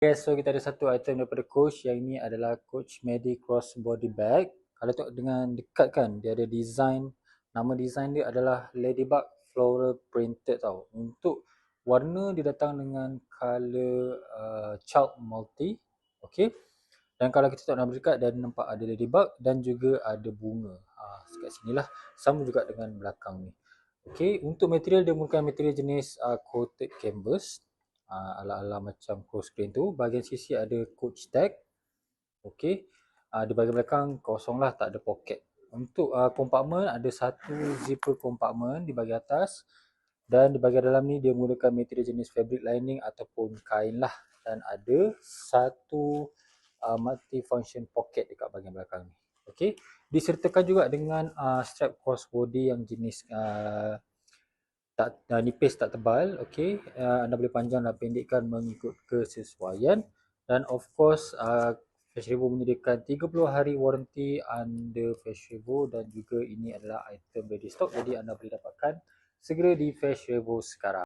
Yes, so kita ada satu item daripada Coach. Yang ini adalah Coach Medi Crossbody Bag. Kalau tengok dengan dekat kan, dia ada design. Nama design dia adalah Ladybug Floral Printed tau. Untuk warna dia datang dengan color chalk multi. Okay. Dan kalau kita tengok nama dekat, dan nampak ada ladybug dan juga ada bunga. Sekat sini lah. Sama juga dengan belakang ni. Okay, untuk material dia menggunakan material jenis coated canvas. Ala-ala macam close screen tu. Bahagian sisi ada coach tag. Okey. Di bahagian belakang kosong lah, tak ada poket. Untuk compartment ada satu zipper compartment di bahagian atas. Dan di bahagian dalam ni dia menggunakan material jenis fabric lining ataupun kain lah. Dan ada satu multi-function pocket dekat bahagian belakang ni. Okey. Disertakan juga dengan strap crossbody yang jenis nipis tak tebal. Okey, anda boleh panjang dan pendekkan mengikut kesesuaian. Dan of course Fresh Revo menyediakan 30 hari warranty under Fresh Revo, dan juga ini adalah item ready stock, jadi anda boleh dapatkan segera di Fresh Revo sekarang.